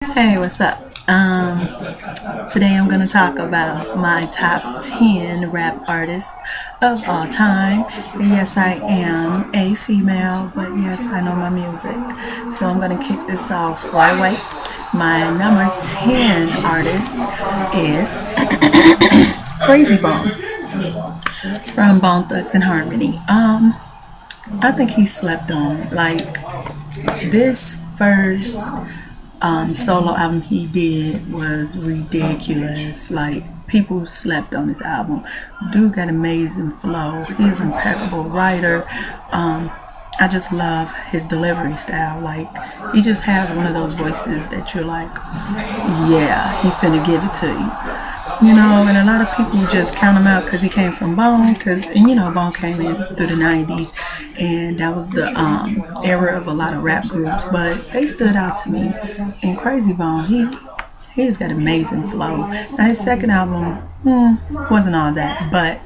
Hey, what's up? Today I'm gonna talk about my top 10 rap artists of all time. Yes, I am a female, but yes, I know my music. So I'm gonna kick this off right away. My number 10 artist is Crazy Bone from Bone Thugs and Harmony. I think he slept on. Like this first solo album he did was ridiculous. Like people slept on his album. Dude got amazing flow. He's an impeccable writer. I just love his delivery style. Like he just has one of those voices that you're like, yeah, he finna give it to you. And a lot of people just count him out because he came from Bone, Bone came in through the 90s, and that was the era of a lot of rap groups, but they stood out to me. And Crazy Bone, he's got amazing flow. Now his second album wasn't all that, but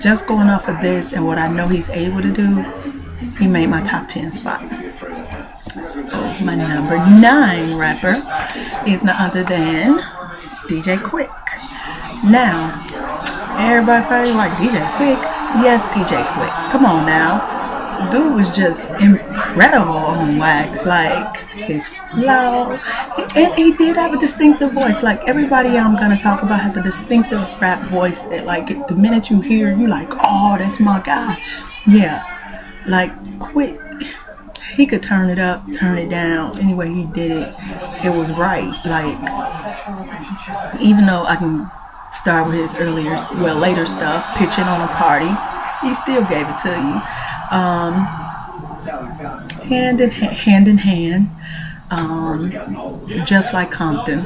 just going off of this and what I know he's able to do, he made my top 10 spot. So my number 9 rapper is none other than DJ Quick. Now, everybody probably like DJ Quick. Yes, DJ Quick. Come on now. Dude was just incredible on wax. Like his flow. And he did have a distinctive voice. Like everybody I'm going to talk about has a distinctive rap voice that like the minute you hear, you like, oh, that's my guy. Yeah. Like Quick. He could turn it up, turn it down. Any way he did it, it was right. Like, even though I can start with his later stuff, Pitching on a Party, he still gave it to you. Hand in hand, just like Compton.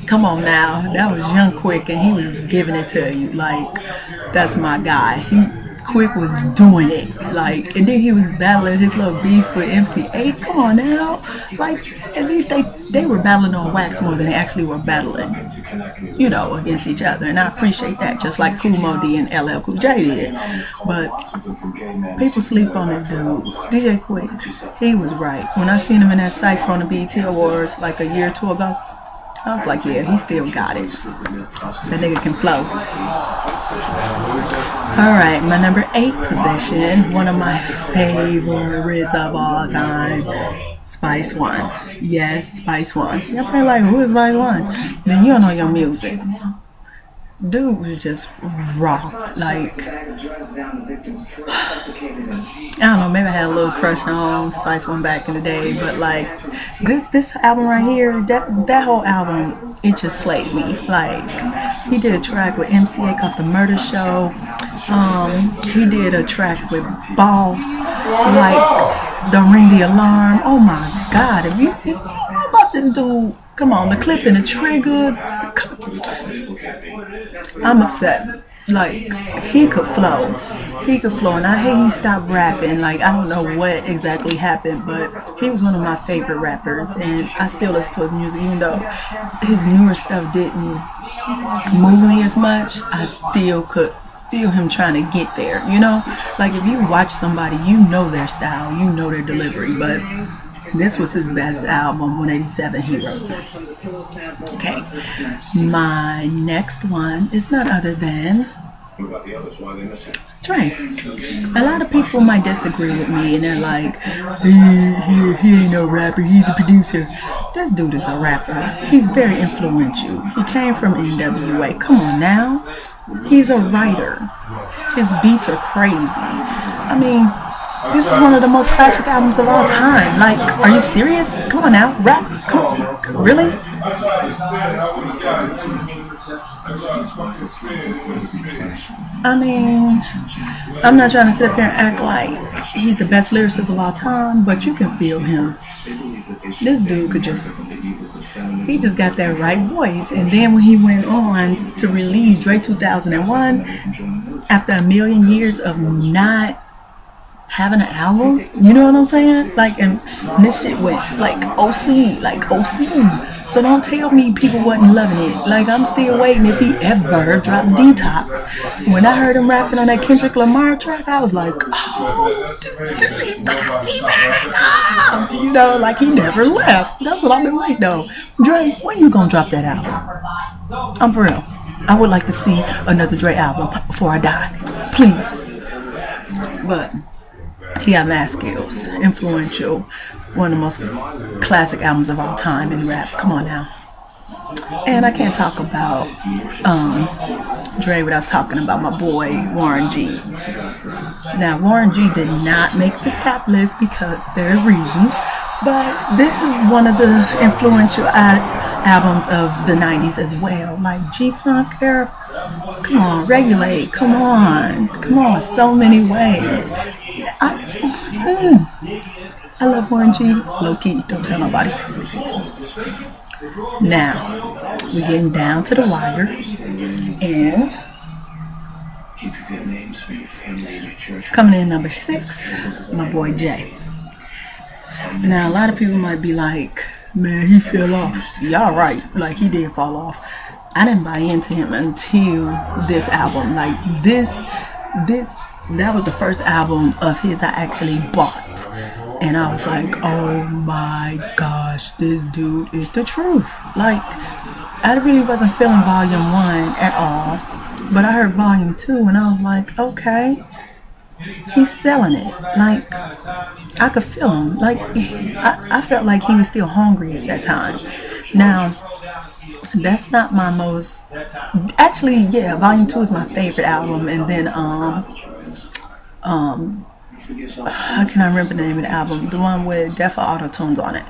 Come on now, that was Young Quick, and he was giving it to you. Like, that's my guy. Quick was doing it, like, and then he was battling his little beef with MC8. Come on now, like, at least they were battling on wax more than they actually were battling, against each other, and I appreciate that. Just like Kool Moe Dee and LL Cool J did, but people sleep on this dude, DJ Quick. He was right. When I seen him in that Cypher on the BET Awards like a year or two ago, I was like, yeah, he still got it. That nigga can flow. Alright, my number 8 position, one of my favorites of all time, Spice One. Yes, Spice One. Y'all probably like, who is Spice One? Then you don't know your music. Dude was just raw. Like, I don't know, maybe I had a little crush on Spice One back in the day, but like this album right here, that whole album, it just slayed me. Like, he did a track with MCA called The Murder Show. He did a track with Boss, like Don't Ring the Alarm. Oh my God, if you know about this dude, come on, the clip and the trigger. I'm upset. Like, he could flow, and I hate he stopped rapping. Like, I don't know what exactly happened, but he was one of my favorite rappers, and I still listen to his music, even though his newer stuff didn't move me as much. I still could feel him trying to get there, like if you watch somebody, their style, their delivery, but this was his best album, 187 Hero. Okay, my next one is none other than Drake. A lot of people might disagree with me, and they're like, he ain't no rapper, he's a producer. This dude is a rapper. He's very influential. He came from NWA. Come on now. He's a writer. His beats are crazy. I mean, this is one of the most classic albums of all time. Like, are you serious? Come on now, rap. Come on. Really? I mean, I'm not trying to sit up here and act like he's the best lyricist of all time, but you can feel him. This dude he just got that right voice. And then when he went on to release Drake 2001, after a million years of not having an album, you know what I'm saying? Like, and this shit went like OC. So don't tell me people wasn't loving it. Like, I'm still waiting if he ever dropped Detox. When I heard him rapping on that Kendrick Lamar track, I was like, oh, oh, just he back up. You know, like he never left. That's what I've been waiting on. Dre, when you gonna drop that album? I'm for real. I would like to see another Dre album before I die. Please. But he got mad skills. Influential. One of the most classic albums of all time in rap. Come on now. And I can't talk about Dre without talking about my boy Warren G. Now, Warren G did not make this top list because there are reasons, but this is one of the influential albums of the 90s as well. Like G-Funk era, come on, Regulate, come on, so many ways. I love Warren G, low key, don't tell nobody. Now, we're getting down to the wire, and coming in number 6, my boy Jay. Now, a lot of people might be like, man, he fell off. Y'all right, like he did fall off. I didn't buy into him until this album. Like that was the first album of his I actually bought. And I was like, oh my gosh, this dude is the truth. Like, I really wasn't feeling volume 1 at all. But I heard volume 2 and I was like, okay, he's selling it. Like, I could feel him. Like, I felt like he was still hungry at that time. Now, that's not my most... Actually, yeah, volume 2 is my favorite album. And then, how can I remember the name of the album? The one with Deaf Auto-Tunes on it.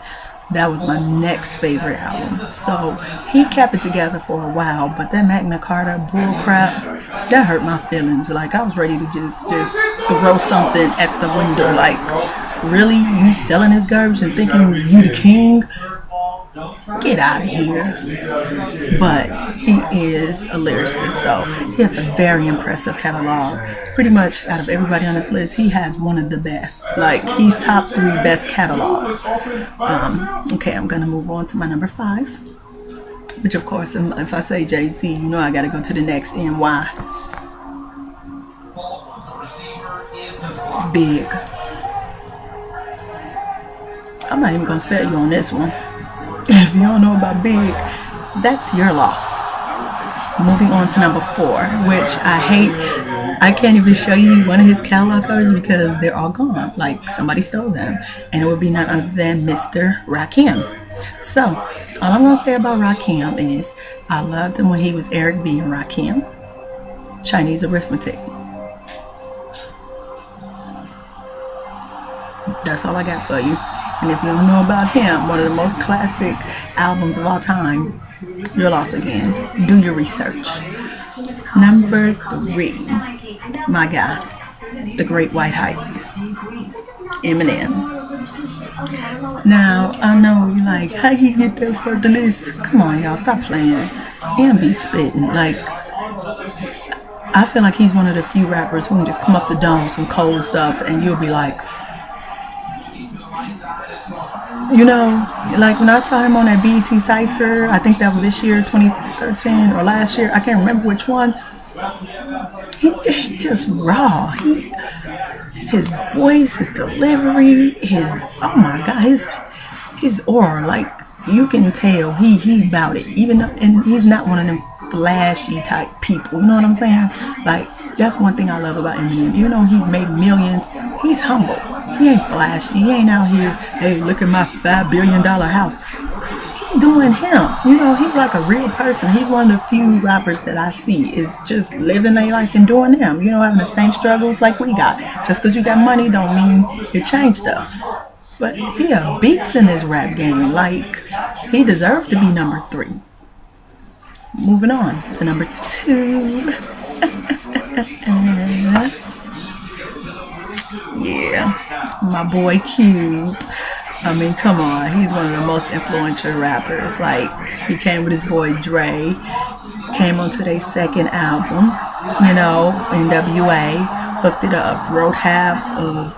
That was my next favorite album. So he kept it together for a while, but that Magna Carta bull crap, that hurt my feelings. Like I was ready to just throw something at the window. Like, really? You selling this garbage and thinking you the king? Get out of here. But he is a lyricist, so he has a very impressive catalog. Pretty much out of everybody on this list, he has one of the best. Like, he's top 3 best catalogs. Okay, I'm gonna move on to my number 5, which of course, if I say Jay-Z, you know I gotta go to the next NY. Big. I'm not even gonna sell you on this one. If you don't know about Big, that's your loss. Moving on to number 4, which I hate. I can't even show you one of his catalog covers because they're all gone. Like somebody stole them. And it would be none other than Mr. Rakim. So, all I'm going to say about Rakim is I loved him when he was Eric B. and Rakim. Chinese Arithmetic. That's all I got for you. And if you don't know about him, one of the most classic albums of all time, you're lost again. Do your research. Number 3, my guy, the Great White Hype, Eminem. Now, I know you're like, how he get that for the list? Come on, y'all, stop playing. be spitting. Like, I feel like he's one of the few rappers who can just come off the dome with some cold stuff and you'll be like, you know, like when I saw him on that BET Cypher, I think that was this year, 2013, or last year, I can't remember which one. He just raw. His voice, his delivery, oh my God, his aura, like you can tell he about it. Even though, and he's not one of them flashy type people. You know what I'm saying? Like, that's one thing I love about Eminem. Even though he's made millions, he's humble. He ain't flashy. He ain't out here, hey, look at my $5 billion house. He's doing him. You know, he's like a real person. He's one of the few rappers that I see is just living their life and doing them. You know, having the same struggles like we got. Just because you got money don't mean you change stuff. But he a beast in this rap game. Like, he deserves to be number 3. Moving on to number 2. Yeah, my boy Cube. I mean, come on, he's one of the most influential rappers. Like, he came with his boy Dre, came onto their second album, you know, NWA, hooked it up, wrote half of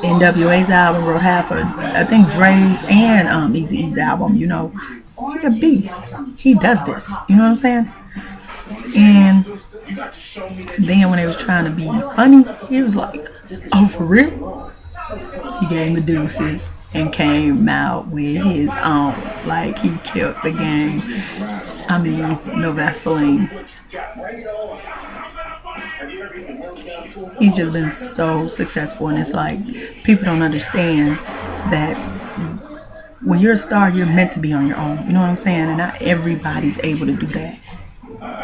NWA's album, wrote half of, I think, Dre's and Eazy-E's album, you know. He's a beast. He does this, you know what I'm saying? And then when they was trying to be funny, he was like, Oh, for real? He gave me deuces and came out with his own. Like, he killed the game. I mean, no Vaseline. He's just been so successful, and it's like people don't understand that when you're a star, you're meant to be on your own. You know what I'm saying? And not everybody's able to do that.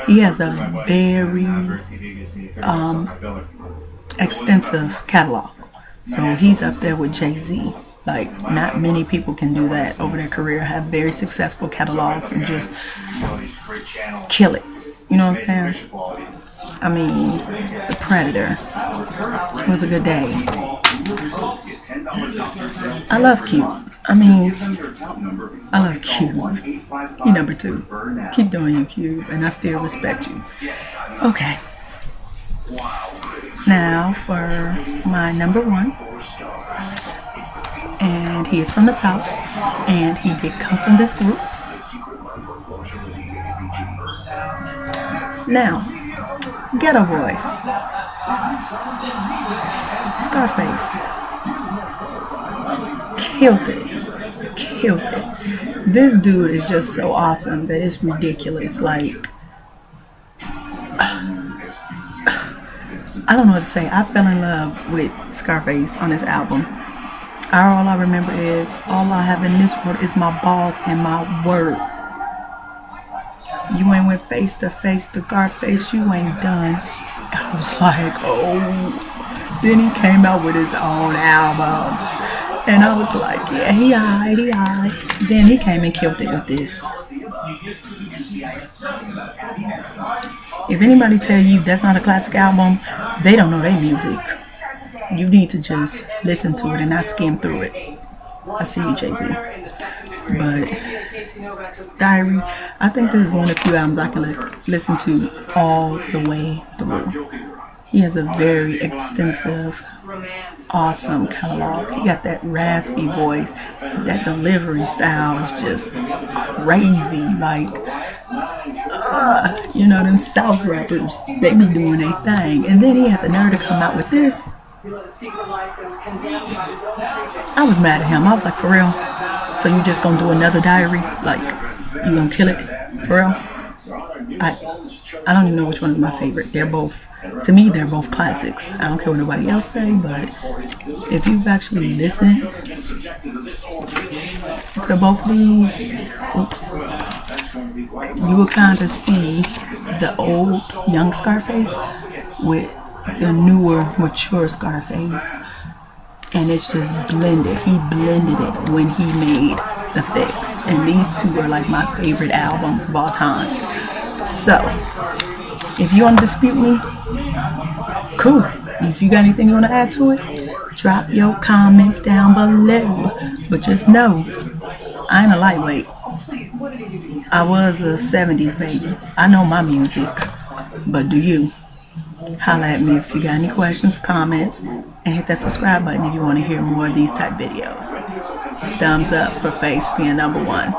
He has a very extensive catalog. So he's up there with Jay-Z. Like, not many people can do that over their career, have very successful catalogs and just kill it. You know what I'm saying? I mean, The Predator. It was a good day. I love Cube. I mean, I love Cube. He number 2. Keep doing you, Cube, and I still respect you. Okay. Now for my number 1. And he is from the South, and he did come from this group. Now, Ghetto Boys. Scarface. Killed it. This dude is just so awesome that it's ridiculous. Like, I don't know what to say. I fell in love with Scarface on this album. All I remember is, all I have in this world is my balls and my word. You ain't went face to face to Scarface, you ain't done. I was like, oh. Then he came out with his own albums. And I was like, yeah, he alright. Then he came and killed it with this. If anybody tell you that's not a classic album, they don't know their music. You need to just listen to it and not skim through it. I see you, Jay-Z. But Diary, I think this is one of the few albums I can listen to all the way through. He has a very extensive, awesome catalog. He got that raspy voice. That delivery style is just crazy. Like, you know, them South rappers, they be doing their thing. And then he had the nerve to come out with this. I was mad at him. I was like, for real? So you just gonna do another Diary? Like, you gonna kill it? For real? I don't even know which one is my favorite. They're both, to me, they're both classics. I don't care what nobody else say, but if you've actually listened to both of these, you will kind of see the old, young Scarface with the newer, mature Scarface. And it's just blended. He blended it when he made The Fix. And these two are like my favorite albums of all time. So, if you want to dispute me, cool. If you got anything you want to add to it, drop your comments down below. But just know, I ain't a lightweight. I was a 70s baby. I know my music. But do you? Holla at me if you got any questions, comments, and hit that subscribe button if you want to hear more of these type videos. Thumbs up for Face being number 1.